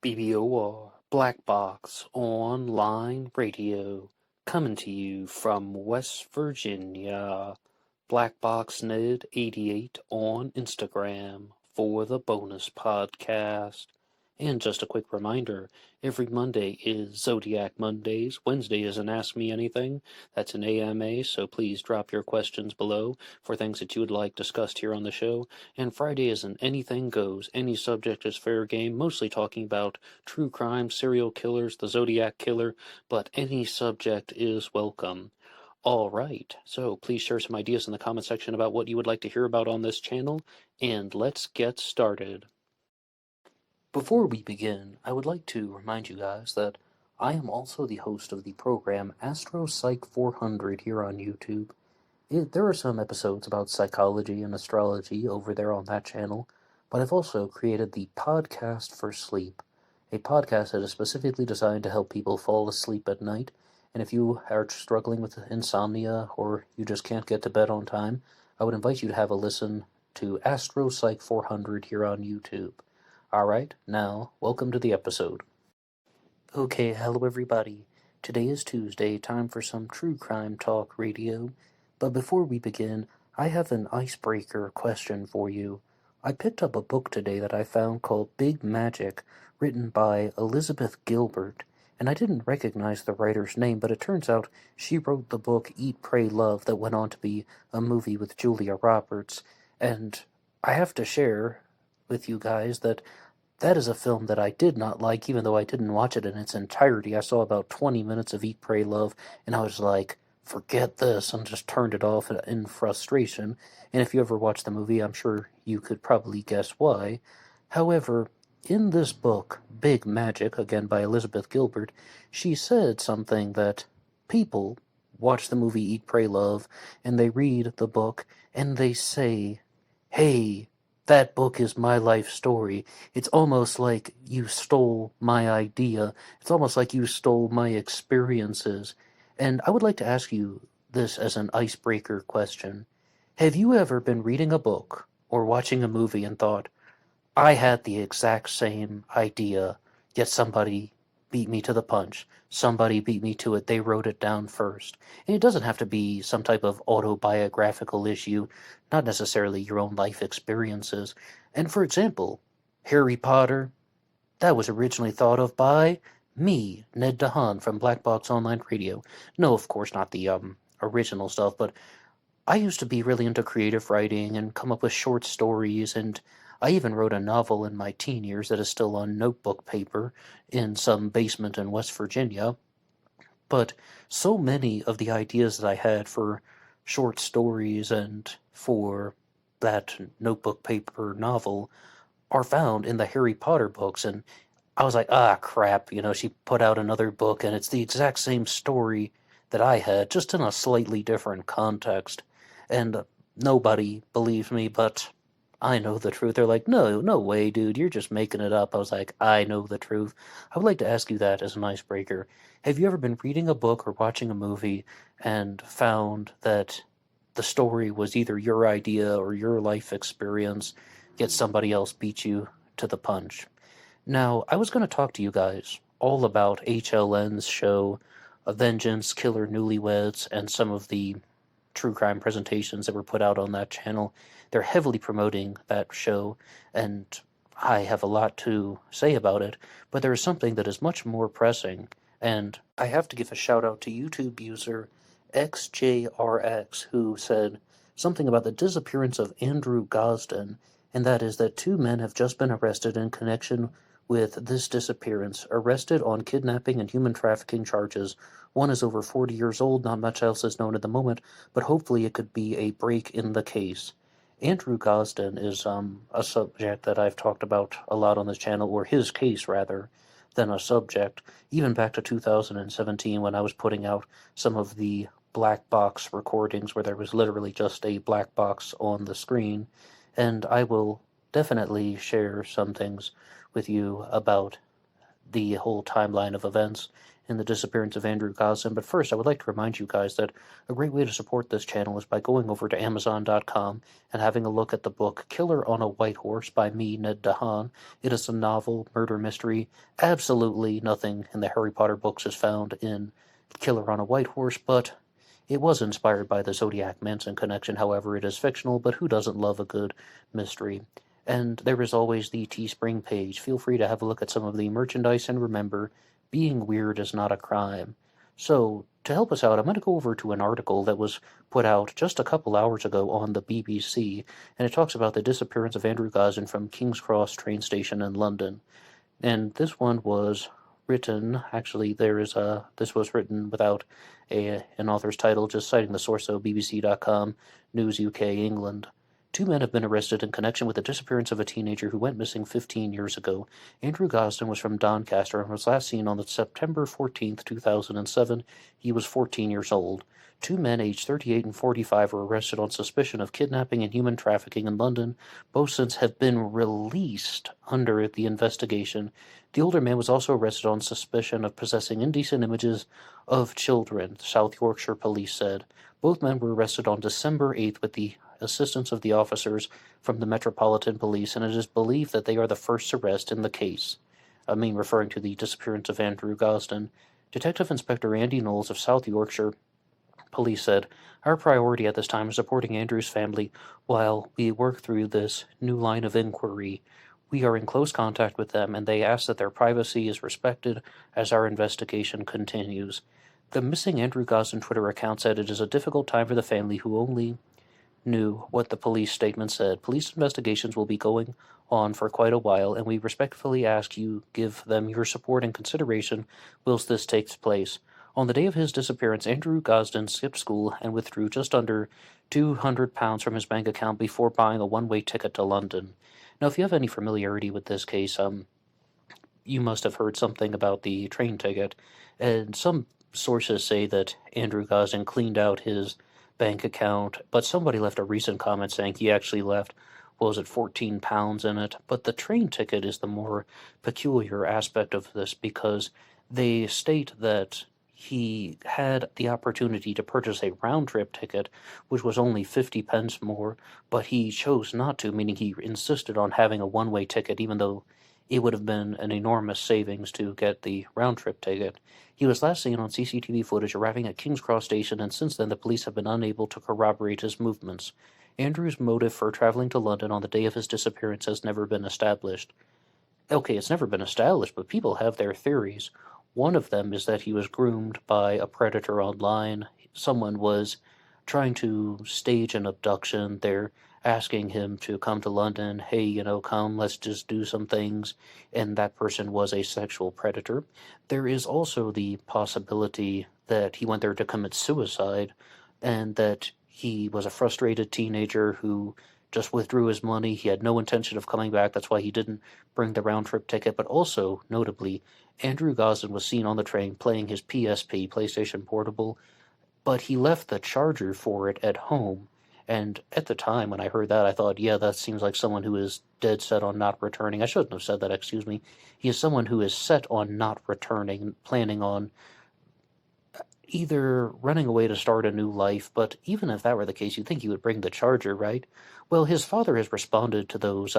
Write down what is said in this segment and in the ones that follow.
BBOR Black Box Online Radio, coming to you from West Virginia. BlackBoxNed88 on Instagram for the bonus podcast. And just a quick reminder, every Monday is Zodiac Mondays. Wednesday is an Ask Me Anything. That's an AMA, so please drop your questions below for things that you would like discussed here on the show. And Friday is an Anything Goes. Any subject is fair game, mostly talking about true crime, serial killers, the Zodiac Killer, but any subject is welcome. All right, so please share some ideas in the comment section about what you would like to hear about on this channel, and let's get started. Before we begin, I would like to remind you guys that I am also the host of the program Astro Psych 400 here on YouTube. There are some episodes about psychology and astrology over there on that channel, but I've also created the Podcast for Sleep, a podcast that is specifically designed to help people fall asleep at night. And if you are struggling with insomnia or you just can't get to bed on time, I would invite you to have a listen to Astro Psych 400 here on YouTube. Alright, now, welcome to the episode. Okay, hello everybody. Today is Tuesday, time for some true crime talk radio. But before we begin, I have an icebreaker question for you. I picked up a book today that I found called Big Magic, written by Elizabeth Gilbert, and I didn't recognize the writer's name, but it turns out she wrote the book Eat, Pray, Love that went on to be a movie with Julia Roberts, and I have to share with you guys that is a film that I did not like, even though I didn't watch it in its entirety. I saw about 20 minutes of Eat, Pray, Love, and I was like, forget this, and just turned it off in frustration. And if you ever watched the movie, I'm sure you could probably guess why. However, in this book, Big Magic, again by Elizabeth Gilbert, she said something that people watch the movie Eat, Pray, Love, and they read the book, and they say, hey, that book is my life story. It's almost like you stole my idea. It's almost like you stole my experiences. And I would like to ask you this as an icebreaker question. Have you ever been reading a book or watching a movie and thought, I had the exact same idea, yet somebody beat me to the punch. Somebody beat me to it. They wrote it down first. And it doesn't have to be some type of autobiographical issue, not necessarily your own life experiences. And for example, Harry Potter, that was originally thought of by me, Ned DeHaan from BlackBoxOnlineRadio. No, of course, not the original stuff, but I used to be really into creative writing and come up with short stories, and I even wrote a novel in my teen years that is still on notebook paper in some basement in West Virginia. But so many of the ideas that I had for short stories and for that notebook paper novel are found in the Harry Potter books, and I was like, crap, she put out another book and it's the exact same story that I had, just in a slightly different context. And nobody believed me, but I know the truth. They're like, no way, dude, you're just making it up. I was like, I know the truth. I would like to ask you that as an icebreaker. Have you ever been reading a book or watching a movie and found that the story was either your idea or your life experience, yet somebody else beat you to the punch? Now, I was going to talk to you guys all about HLN's show, A Vengeance, Killer Newlyweds, and some of the true crime presentations that were put out on that channel. They're heavily promoting that show, and I have a lot to say about it, but there is something that is much more pressing, and I have to give a shout out to YouTube user XJRX, who said something about the disappearance of Andrew Gosden, and that is that 2 men have just been arrested in connection with this disappearance, arrested on kidnapping and human trafficking charges. One is over 40 years old, not much else is known at the moment, but hopefully it could be a break in the case. Andrew Gosden is a subject that I've talked about a lot on this channel, or his case rather, than a subject, even back to 2017 when I was putting out some of the black box recordings where there was literally just a black box on the screen, and I will definitely share some things with you about the whole timeline of events in the disappearance of Andrew Gosden. But first, I would like to remind you guys that a great way to support this channel is by going over to Amazon.com and having a look at the book Killer on a White Horse by me, Ned DeHaan. It is a novel, murder mystery. Absolutely nothing in the Harry Potter books is found in Killer on a White Horse, but it was inspired by the Zodiac Manson connection. However, it is fictional, but who doesn't love a good mystery? And there is always the Teespring page. Feel free to have a look at some of the merchandise, and remember, being weird is not a crime. So, to help us out, I'm going to go over to an article that was put out just a couple hours ago on the BBC, and it talks about the disappearance of Andrew Gosden from King's Cross train station in London. And this one was written, actually, this was written without an author's title, just citing the source, so bbc.com, News UK, England. 2 men have been arrested in connection with the disappearance of a teenager who went missing 15 years ago. Andrew Gosden was from Doncaster and was last seen on September 14, 2007. He was 14 years old. 2 men aged 38 and 45 were arrested on suspicion of kidnapping and human trafficking in London. Both since have been released under the investigation. The older man was also arrested on suspicion of possessing indecent images of children, South Yorkshire police said. Both men were arrested on December 8th with the assistance of the officers from the Metropolitan Police, and it is believed that they are the first arrest in the case. Referring to the disappearance of Andrew Gosden. Detective Inspector Andy Knowles of South Yorkshire Police said, "Our priority at this time is supporting Andrew's family while we work through this new line of inquiry. We are in close contact with them, and they ask that their privacy is respected as our investigation continues." The missing Andrew Gosden Twitter account said it is a difficult time for the family who only knew what the police statement said. Police investigations will be going on for quite a while, and we respectfully ask you give them your support and consideration whilst this takes place. On the day of his disappearance, Andrew Gosden skipped school and withdrew just under £200 from his bank account before buying a one-way ticket to London. Now, if you have any familiarity with this case, you must have heard something about the train ticket, and some sources say that Andrew Gosden cleaned out his bank account, but somebody left a recent comment saying he actually left, £14 in it. But the train ticket is the more peculiar aspect of this, because they state that he had the opportunity to purchase a round-trip ticket, which was only 50 pence more, but he chose not to, meaning he insisted on having a one-way ticket, even though it would have been an enormous savings to get the round-trip ticket. He was last seen on CCTV footage arriving at King's Cross Station, and since then the police have been unable to corroborate his movements. Andrew's motive for traveling to London on the day of his disappearance has never been established. Okay, it's never been established, but people have their theories. One of them is that he was groomed by a predator online. Someone was trying to stage an abduction. They're asking him to come to London. Hey, come, let's just do some things. And that person was a sexual predator. There is also the possibility that he went there to commit suicide, and that he was a frustrated teenager who just withdrew his money. He had no intention of coming back. That's why he didn't bring the round-trip ticket. But also, notably, Andrew Gosden was seen on the train playing his PSP, PlayStation Portable, but he left the charger for it at home. And at the time, when I heard that, I thought, yeah, that seems like someone who is dead set on not returning. I shouldn't have said that, excuse me. He is someone who is set on not returning, planning on either running away to start a new life, but even if that were the case, you'd think he would bring the charger, right? Well, his father has responded to those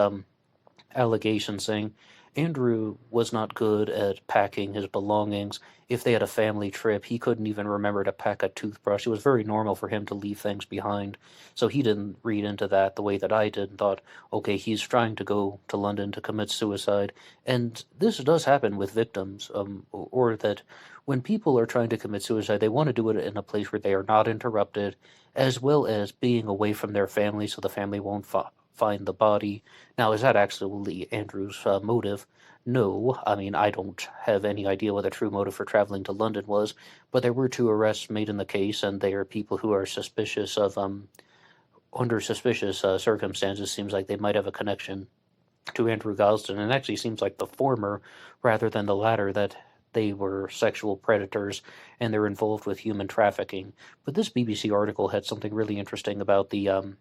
allegations, saying Andrew was not good at packing his belongings. If they had a family trip, he couldn't even remember to pack a toothbrush. It was very normal for him to leave things behind. So he didn't read into that the way that I did and thought, okay, he's trying to go to London to commit suicide. And this does happen with victims, or that when people are trying to commit suicide, they want to do it in a place where they are not interrupted, as well as being away from their family so the family won't find the body. Now, is that actually Andrew's motive? No. I don't have any idea what the true motive for traveling to London was, but there were 2 arrests made in the case, and they are people who are suspicious of, under suspicious circumstances. Seems like they might have a connection to Andrew Gosden, and it actually seems like the former rather than the latter, that they were sexual predators and they're involved with human trafficking. But this BBC article had something really interesting about the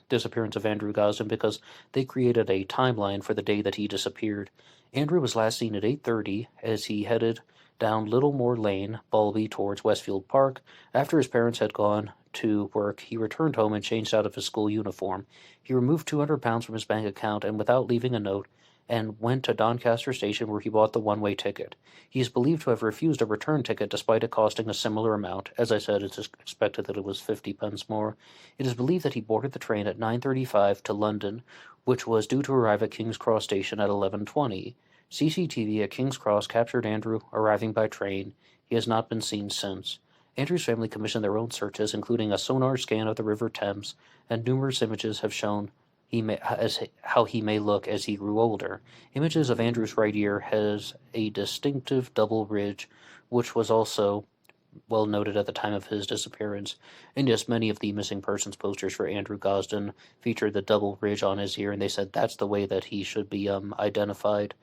disappearance of Andrew Gosden because they created a timeline for the day that he disappeared. Andrew was last seen at 8:30 as he headed down Littlemore Lane, Balby, towards Westfield Park. After his parents had gone to work, he returned home and changed out of his school uniform. He removed £200 from his bank account and without leaving a note, and went to Doncaster Station where he bought the one-way ticket. He is believed to have refused a return ticket despite it costing a similar amount. As I said, it's expected that it was 50 pence more. It is believed that he boarded the train at 9:35 to London, which was due to arrive at King's Cross Station at 11:20. CCTV at King's Cross captured Andrew arriving by train. He has not been seen since. Andrew's family commissioned their own searches, including a sonar scan of the River Thames, and numerous images have shown how he may look as he grew older. Images of Andrew's right ear has a distinctive double ridge, which was also well noted at the time of his disappearance. And yes, many of the missing persons posters for Andrew Gosden featured the double ridge on his ear, and they said that's the way that he should be identified.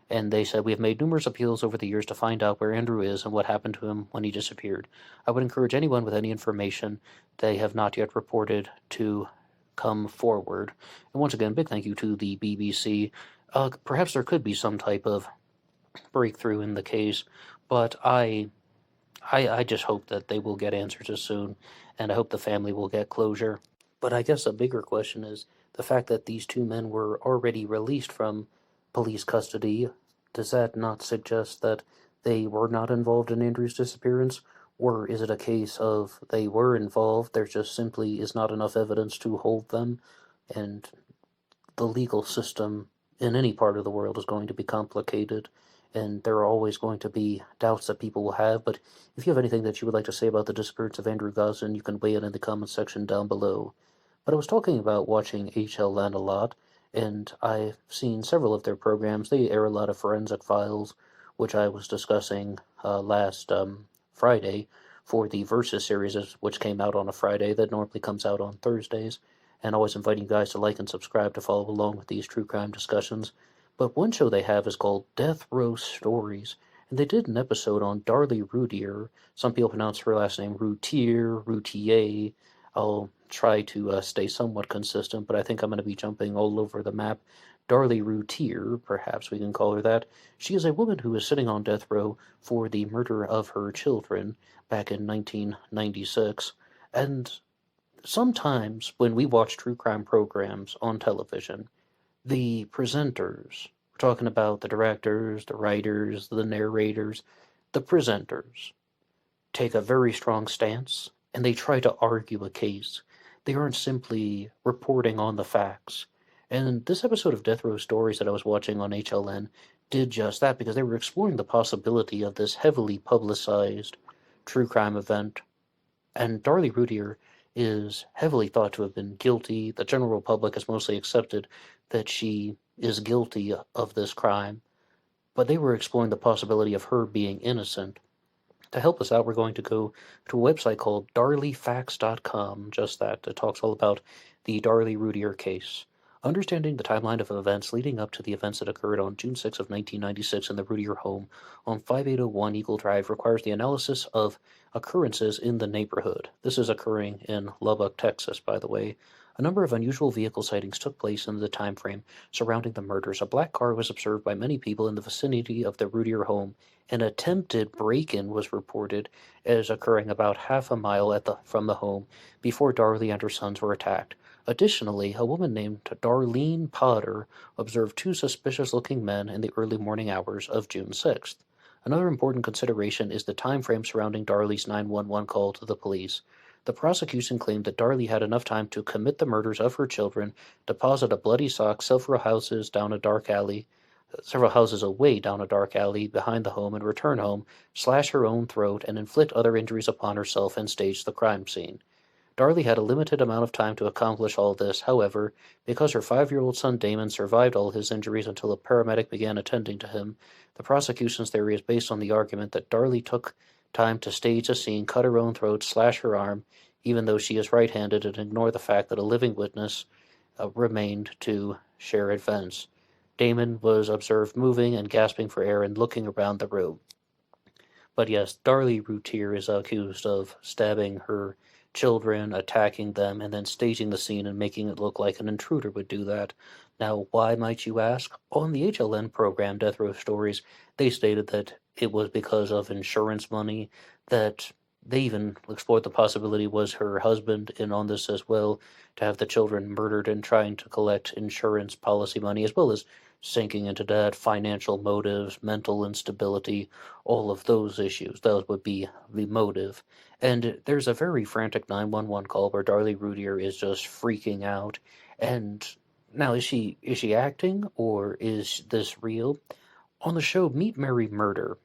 And they said, "We have made numerous appeals over the years to find out where Andrew is and what happened to him when he disappeared. I would encourage anyone with any information they have not yet reported to come forward." And once again, big thank you to the BBC. Perhaps there could be some type of breakthrough in the case, but I just hope that they will get answers as soon, and I hope the family will get closure. But I guess a bigger question is the fact that these two men were already released from police custody. Does that not suggest that they were not involved in Andrew's disappearance? Or is it a case of they were involved, there just simply is not enough evidence to hold them, and the legal system in any part of the world is going to be complicated, and there are always going to be doubts that people will have. But if you have anything that you would like to say about the disappearance of Andrew Gosden, you can weigh in the comments section down below. But I was talking about watching HLN a lot, and I've seen several of their programs. They air a lot of forensic files, which I was discussing last Friday for the Versus series, which came out on a Friday that normally comes out on Thursdays, and always inviting you guys to like and subscribe to follow along with these true crime discussions. But one show they have is called Death Row Stories, and they did an episode on Darlie Routier. Some people pronounce her last name Routier. I'll try to stay somewhat consistent, but I think I'm going to be jumping all over the map. Darlie Routier, perhaps we can call her that. She is a woman who is sitting on death row for the murder of her children back in 1996. And sometimes when we watch true crime programs on television, the presenters, we're talking about the directors, the writers, the narrators, the presenters, take a very strong stance, and they try to argue a case. They aren't simply reporting on the facts. And this episode of Death Row Stories that I was watching on HLN did just that, because they were exploring the possibility of this heavily publicized true crime event. And Darlie Routier is heavily thought to have been guilty. The general public has mostly accepted that she is guilty of this crime. But they were exploring the possibility of her being innocent. To help us out, we're going to go to a website called DarlieFacts.com, just that. It talks all about the Darlie Routier case. Understanding the timeline of events leading up to the events that occurred on June 6 of 1996 in the Routier home on 5801 Eagle Drive requires the analysis of occurrences in the neighborhood. This is occurring in Lubbock, Texas, by the way. A number of unusual vehicle sightings took place in the time frame surrounding the murders. A black car was observed by many people in the vicinity of the Routier home. An attempted break-in was reported as occurring about half a mile from the home before Darlie and her sons were attacked. Additionally, a woman named Darlene Potter observed two suspicious-looking men in the early morning hours of June 6th. Another important consideration is the time frame surrounding Darlie's 911 call to the police. The prosecution claimed that Darlie had enough time to commit the murders of her children, deposit a bloody sock several houses away down a dark alley behind the home, and return home, slash her own throat, and inflict other injuries upon herself and stage the crime scene. Darlie had a limited amount of time to accomplish all this. However, because her 5-year-old son Damon survived all his injuries until a paramedic began attending to him, the prosecution's theory is based on the argument that Darlie took time to stage a scene, cut her own throat, slash her arm, even though she is right-handed, and ignore the fact that a living witness remained to share events. Damon was observed moving and gasping for air and looking around the room. But yes, Darlie Routier is accused of stabbing her children, attacking them, and then staging the scene and making it look like an intruder would do that. Now, why, might you ask? On the HLN program, Death Row Stories, they stated that it was because of insurance money, that they even explored the possibility was her husband in on this as well, to have the children murdered and trying to collect insurance policy money, as well as sinking into debt, financial motives, mental instability, all of those issues. Those would be the motive. And there's a very frantic 911 call where Darlie Routier is just freaking out. And now, is she acting, or is this real? On the show Meet Mary Murder,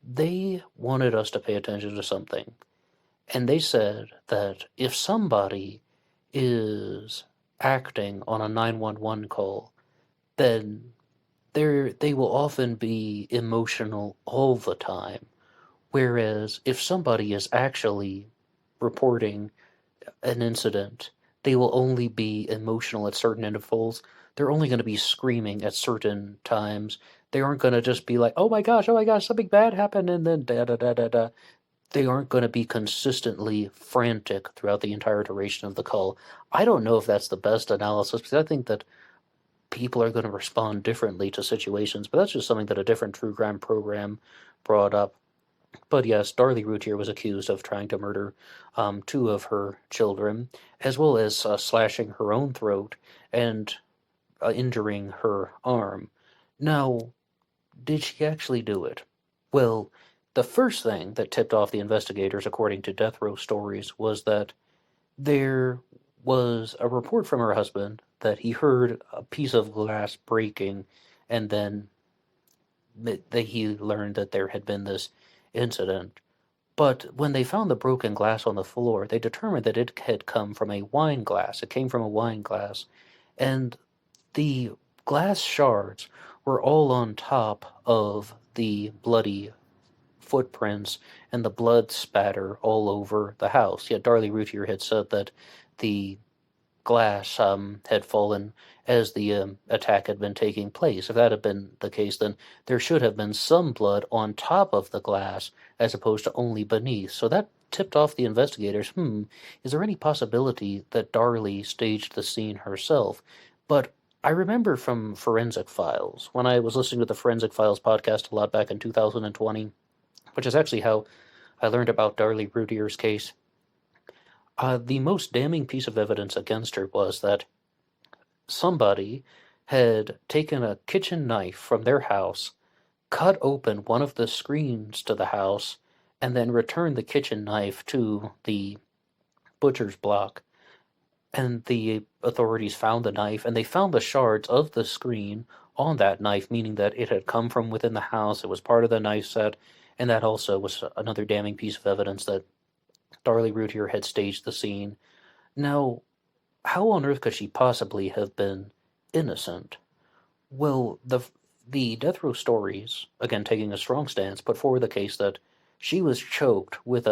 they wanted us to pay attention to something. And they said that if somebody is acting on a 911 call, then they will often be emotional all the time. Whereas if somebody is actually reporting an incident, they will only be emotional at certain intervals. They're only going to be screaming at certain times. They aren't going to just be like, oh my gosh, something bad happened, and then da da da da da. They aren't going to be consistently frantic throughout the entire duration of the call. I don't know if that's the best analysis, because I think that people are going to respond differently to situations, but that's just something that a different true crime program brought up. But yes, Darlie Routier was accused of trying to murder two of her children, as well as slashing her own throat and injuring her arm. Now, did she actually do it? Well, the first thing that tipped off the investigators, according to Death Row Stories, was that there was a report from her husband that he heard a piece of glass breaking, and then he learned that there had been this incident. But when they found the broken glass on the floor, they determined that it had come from a wine glass. It came from a wine glass. And the glass shards were all on top of the bloody footprints and the blood spatter all over the house. Yet Darlie Routier had said that the glass had fallen as the attack had been taking place. If that had been the case, then there should have been some blood on top of the glass as opposed to only beneath. So that tipped off the investigators, is there any possibility that Darlie staged the scene herself? But I remember from Forensic Files, when I was listening to the Forensic Files podcast a lot back in 2020, which is actually how I learned about Darlie Routier's case. The most damning piece of evidence against her was that somebody had taken a kitchen knife from their house, cut open one of the screens to the house, and then returned the kitchen knife to the butcher's block. And the authorities found the knife, and they found the shards of the screen on that knife, meaning that it had come from within the house, it was part of the knife set, and that also was another damning piece of evidence that Darlie Routier had staged the scene. Now, how on earth could she possibly have been innocent? Well, the Death Row Stories, again taking a strong stance, put forward the case that she was choked with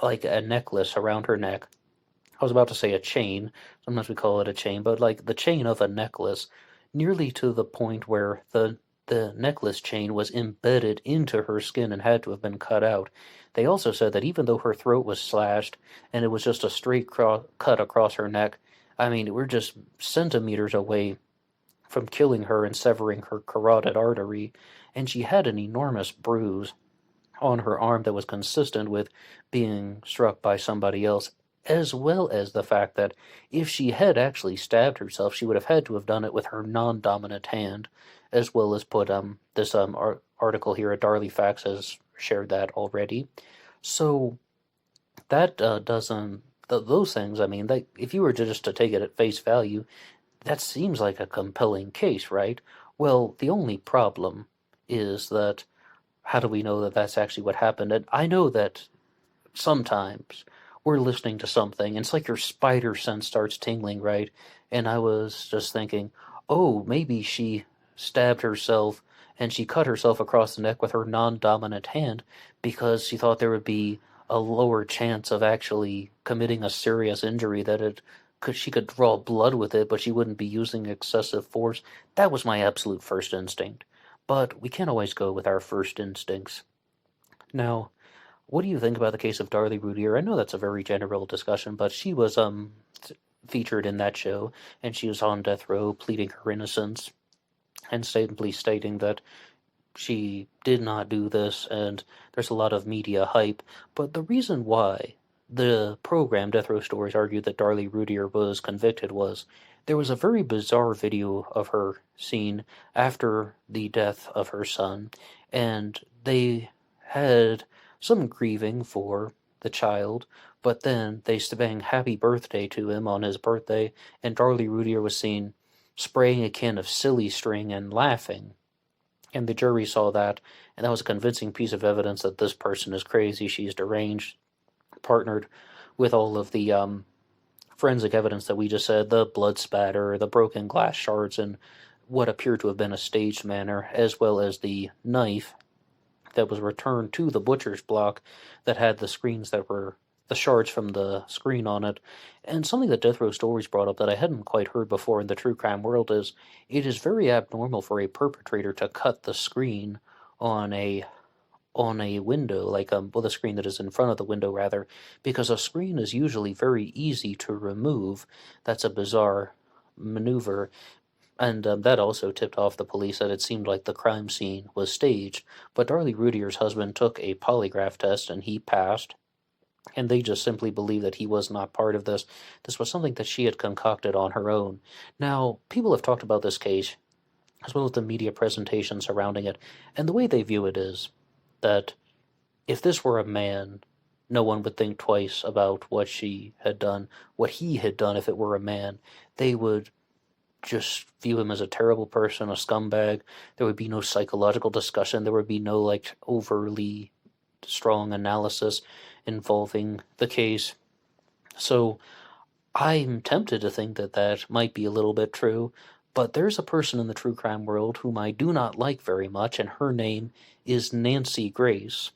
like a necklace around her neck. I was about to say a chain. Sometimes we call it a chain, but like the chain of a necklace, nearly to the point where the necklace chain was embedded into her skin and had to have been cut out. They also said that even though her throat was slashed and it was just a straight cut across her neck, I mean, we're just centimeters away from killing her and severing her carotid artery, and she had an enormous bruise on her arm that was consistent with being struck by somebody else, as well as the fact that if she had actually stabbed herself, she would have had to have done it with her non-dominant hand, as well as put this article here at Darlie Facts has shared that already. So that doesn't those things. I mean, if you were just to take it at face value, that seems like a compelling case, right? Well, the only problem is that how do we know that that's actually what happened? And I know that sometimes we're listening to something, and it's like your spider sense starts tingling, right? And I was just thinking, oh, maybe she stabbed herself and she cut herself across the neck with her non-dominant hand because she thought there would be a lower chance of actually committing a serious injury, that she could draw blood with it, but she wouldn't be using excessive force. That was my absolute first instinct. But we can't always go with our first instincts. Now, what do you think about the case of Darlie Routier? I know that's a very general discussion, but she was featured in that show, and she was on death row pleading her innocence and simply stating that she did not do this, and there's a lot of media hype. But the reason why the program Death Row Stories argued that Darlie Routier was convicted was there was a very bizarre video of her seen after the death of her son, and they had some grieving for the child, but then they sang happy birthday to him on his birthday, and Darlie Routier was seen spraying a can of silly string and laughing. And the jury saw that, and that was a convincing piece of evidence that this person is crazy, she's deranged, partnered with all of the forensic evidence that we just said, the blood spatter, the broken glass shards, and what appeared to have been a staged manner, as well as the knife that was returned to the butcher's block that had the screens that were the shards from the screen on it. And something that Death Row Stories brought up that I hadn't quite heard before in the true crime world is it is very abnormal for a perpetrator to cut the screen on a window, like the screen that is in front of the window rather, because a screen is usually very easy to remove. That's a bizarre maneuver. And that also tipped off the police that it seemed like the crime scene was staged. But Darlie Routier's husband took a polygraph test and he passed. And they just simply believed that he was not part of this. This was something that she had concocted on her own. Now, people have talked about this case, as well as the media presentation surrounding it, and the way they view it is that if this were a man, no one would think twice about what she had done, what he had done if it were a man. They would just view him as a terrible person, a scumbag. There would be no psychological discussion. There would be no, overly strong analysis involving the case. So I'm tempted to think that that might be a little bit true, but there's a person in the true crime world whom I do not like very much, and her name is Nancy Grace.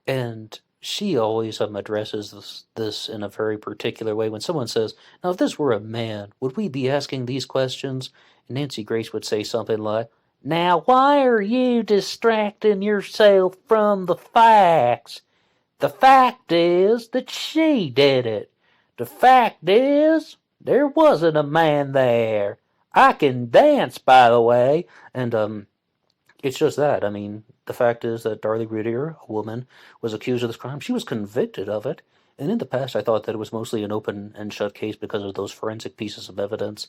And she always addresses this in a very particular way. When someone says, now if this were a man, would we be asking these questions? And Nancy Grace would say something like, now why are you distracting yourself from the facts? The fact is that she did it. The fact is, there wasn't a man there. I can dance, by the way. And, it's just that. I mean, the fact is that Darlie Routier, a woman, was accused of this crime. She was convicted of it. And in the past, I thought that it was mostly an open and shut case because of those forensic pieces of evidence.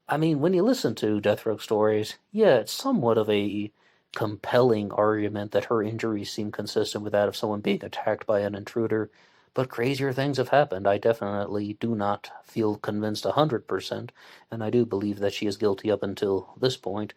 I mean, when you listen to Death Row Stories, yeah, it's somewhat of a compelling argument that her injuries seem consistent with that of someone being attacked by an intruder, but crazier things have happened. I definitely do not feel convinced 100%, and I do believe that she is guilty up until this point.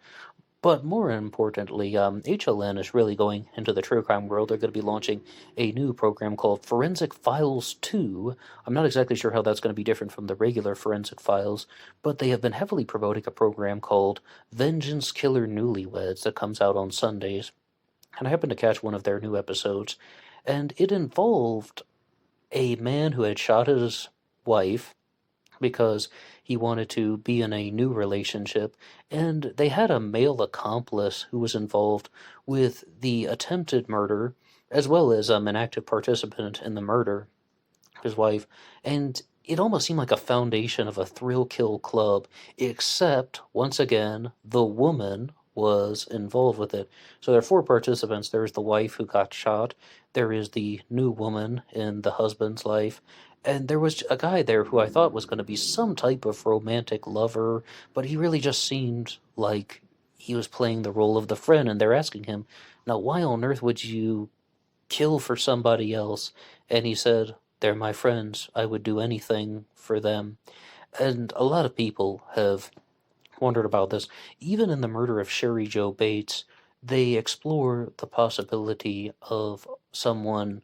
But more importantly, HLN is really going into the true crime world. They're going to be launching a new program called Forensic Files 2. I'm not exactly sure how that's going to be different from the regular Forensic Files, but they have been heavily promoting a program called Vengeance Killer Newlyweds that comes out on Sundays. And I happened to catch one of their new episodes, and it involved a man who had shot his wife because he wanted to be in a new relationship, and they had a male accomplice who was involved with the attempted murder, as well as an active participant in the murder, his wife, and it almost seemed like a foundation of a thrill-kill club, except, once again, the woman was involved with it. So there are 4 participants. There's the wife who got shot, there is the new woman in the husband's life, and there was a guy there who I thought was going to be some type of romantic lover, but he really just seemed like he was playing the role of the friend, and they're asking him, now why on earth would you kill for somebody else? And he said, they're my friends, I would do anything for them. And a lot of people have wondered about this. Even in the murder of Sherry Jo Bates, they explore the possibility of someone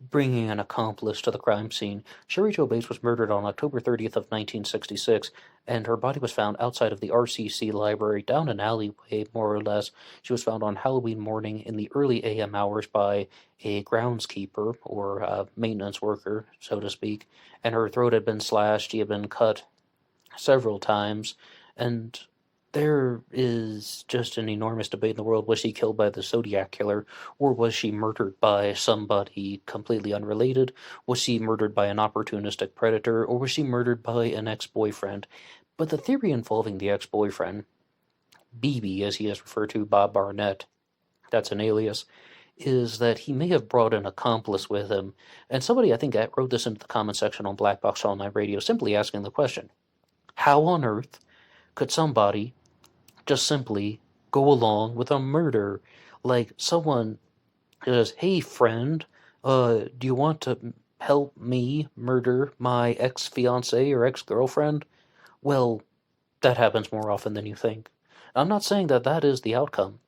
bringing an accomplice to the crime scene. Sherry Jo Bates was murdered on October 30th of 1966, and her body was found outside of the RCC library, down an alleyway, more or less. She was found on Halloween morning in the early AM hours by a groundskeeper, or a maintenance worker, so to speak, and her throat had been slashed, she had been cut several times, and There is just an enormous debate in the world. Was she killed by the Zodiac Killer, or was she murdered by somebody completely unrelated? Was she murdered by an opportunistic predator, or was she murdered by an ex-boyfriend? But the theory involving the ex-boyfriend, BB, as he is referred to, Bob Barnett, that's an alias, is that he may have brought an accomplice with him. And somebody, I think, wrote this into the comment section on BlackBoxOnlineRadio, simply asking the question, how on earth could somebody just simply go along with a murder? Like, someone says, hey, friend, do you want to help me murder my ex-fiancé or ex-girlfriend? Well, that happens more often than you think. I'm not saying that that is the outcome.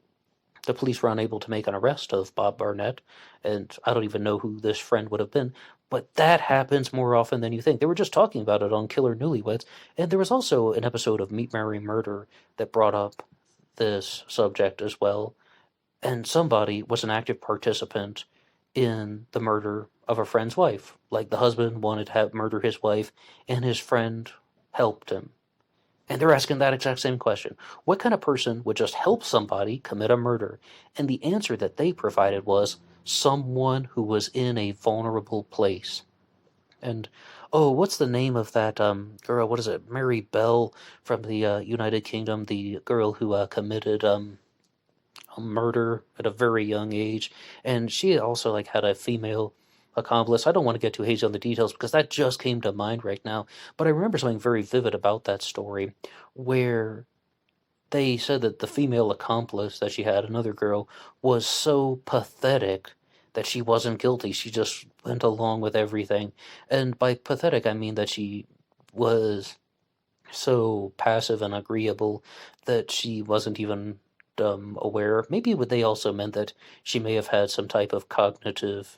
The police were unable to make an arrest of Bob Barnett, and I don't even know who this friend would have been, but that happens more often than you think. They were just talking about it on Killer Newlyweds, and there was also an episode of Meet, Marry, Murder that brought up this subject as well, and somebody was an active participant in the murder of a friend's wife. Like, the husband wanted to murder his wife, and his friend helped him. And they're asking that exact same question. What kind of person would just help somebody commit a murder? And the answer that they provided was someone who was in a vulnerable place. And, oh, what's the name of that girl? What is it? Mary Bell from the United Kingdom, the girl who committed a murder at a very young age. And she also had a female accomplice. I don't want to get too hazy on the details because that just came to mind right now. But I remember something very vivid about that story where they said that the female accomplice that she had, another girl, was so pathetic that she wasn't guilty. She just went along with everything. And by pathetic, I mean that she was so passive and agreeable that she wasn't even aware. Maybe they also meant that she may have had some type of cognitive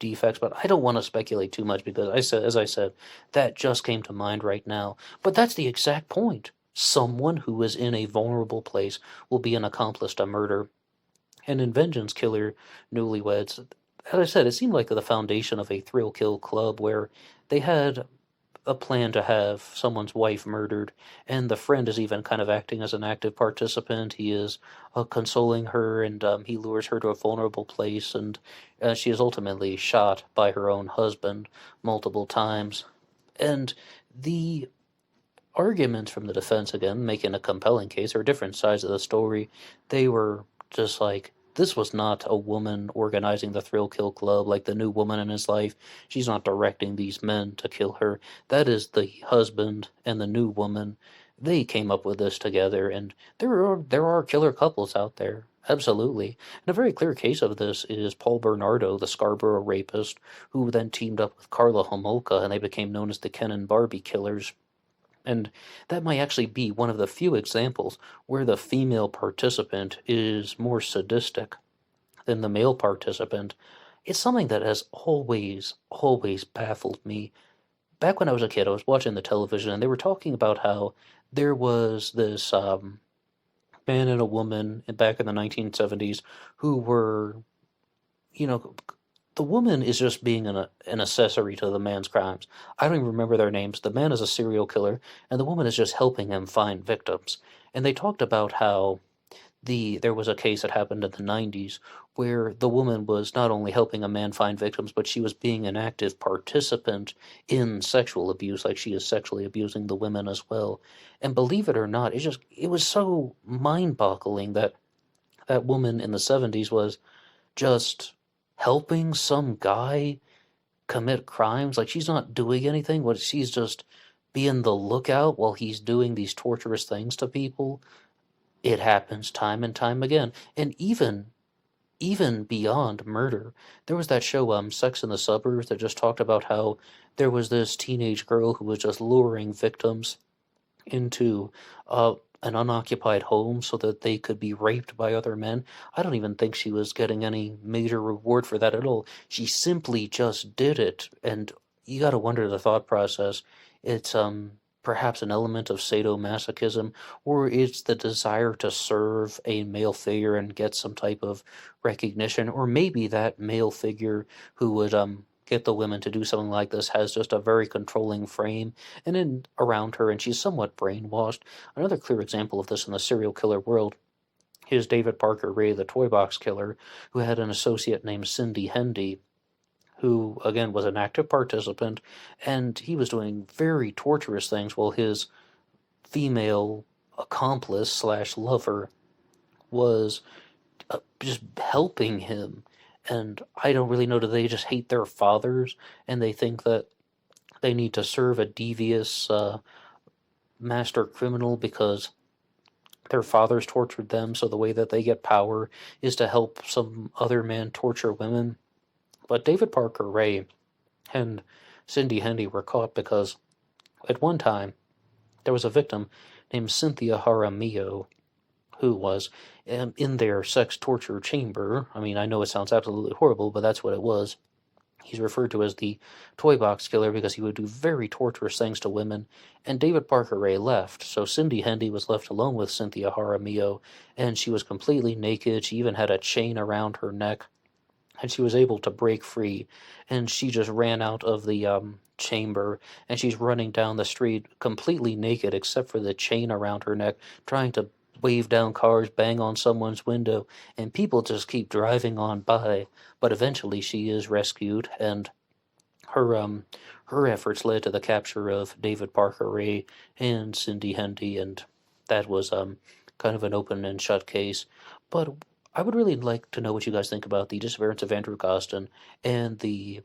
defects, but I don't want to speculate too much because as I said, that just came to mind right now. But that's the exact point. Someone who is in a vulnerable place will be an accomplice to murder. And in Vengeance Killer Newlyweds, as I said, it seemed like the foundation of a thrill kill club where they had a plan to have someone's wife murdered, and the friend is even kind of acting as an active participant. He is consoling her, and he lures her to a vulnerable place, and she is ultimately shot by her own husband multiple times. And the arguments from the defense, again, making a compelling case, are different sides of the story. They were just like, this was not a woman organizing the thrill kill club like the new woman in his life. She's not directing these men to kill her. That is the husband and the new woman. They came up with this together, and there are killer couples out there. Absolutely. And a very clear case of this is Paul Bernardo, the Scarborough rapist, who then teamed up with Karla Homolka, and they became known as the Ken and Barbie killers. And that might actually be one of the few examples where the female participant is more sadistic than the male participant. It's something that has always baffled me. Back when I was a kid, I was watching the television, and they were talking about how there was this man and a woman back in the 1970s who were, you know, the woman is just being an accessory to the man's crimes. I don't even remember their names. The man is a serial killer, and the woman is just helping him find victims. And they talked about how there was a case that happened in the 90s where the woman was not only helping a man find victims, but she was being an active participant in sexual abuse, like she is sexually abusing the women as well. And believe it or not, it was so mind-boggling that that woman in the 70s was just helping some guy commit crimes. Like, she's not doing anything, but she's just being the lookout while he's doing these torturous things to people. It happens time and time again. And even beyond murder, there was that show, Sex in the Suburbs, that just talked about how there was this teenage girl who was just luring victims into an unoccupied home so that they could be raped by other men. I don't even think she was getting any major reward for that at all. She simply just did it, and you got to wonder the thought process. It's perhaps an element of sadomasochism, or it's the desire to serve a male figure and get some type of recognition, or maybe that male figure who would get the women to do something like this has just a very controlling frame and in around her, and she's somewhat brainwashed. Another clear example of this in the serial killer world is David Parker Ray, the toy box killer, who had an associate named Cindy Hendy, who, again, was an active participant, and he was doing very torturous things while his female accomplice slash lover was just helping him. And I don't really know, do they just hate their fathers and they think that they need to serve a devious master criminal because their fathers tortured them, so the way that they get power is to help some other man torture women? But David Parker Ray and Cindy Hendy were caught because at one time there was a victim named Cynthia Jaramillo who was in their sex torture chamber. I mean, I know it sounds absolutely horrible, but that's what it was. He's referred to as the toy box killer because he would do very torturous things to women, and David Parker Ray left, so Cindy Hendy was left alone with Cynthia Jaramillo, and she was completely naked. She even had a chain around her neck, and she was able to break free, and she just ran out of the chamber, and she's running down the street completely naked except for the chain around her neck, trying to wave down cars, bang on someone's window, and people just keep driving on by. But eventually she is rescued, and her efforts led to the capture of David Parker Ray and Cindy Hendy, and that was kind of an open and shut case. But I would really like to know what you guys think about the disappearance of Andrew Gosden and the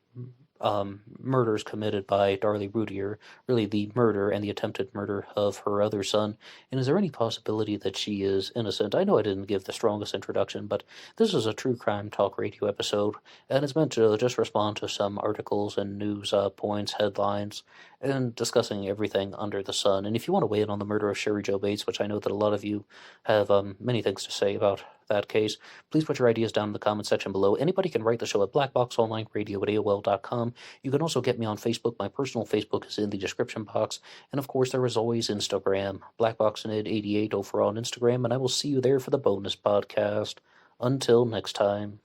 murders committed by Darlie Routier, really the murder and the attempted murder of her other son. And is there any possibility that she is innocent? I know I didn't give the strongest introduction, but this is a true crime talk radio episode, and it's meant to just respond to some articles and news points, headlines, and discussing everything under the sun. And if you want to weigh in on the murder of Sherry Jo Bates, which I know that a lot of you have many things to say about that case, please put your ideas down in the comment section below. Anybody can write the show at BlackBoxOnlineRadio at AOL.com. You can also get me on Facebook. My personal Facebook is in the description box. And of course, there is always Instagram, BlackBoxNid88 over on Instagram, and I will see you there for the bonus podcast. Until next time.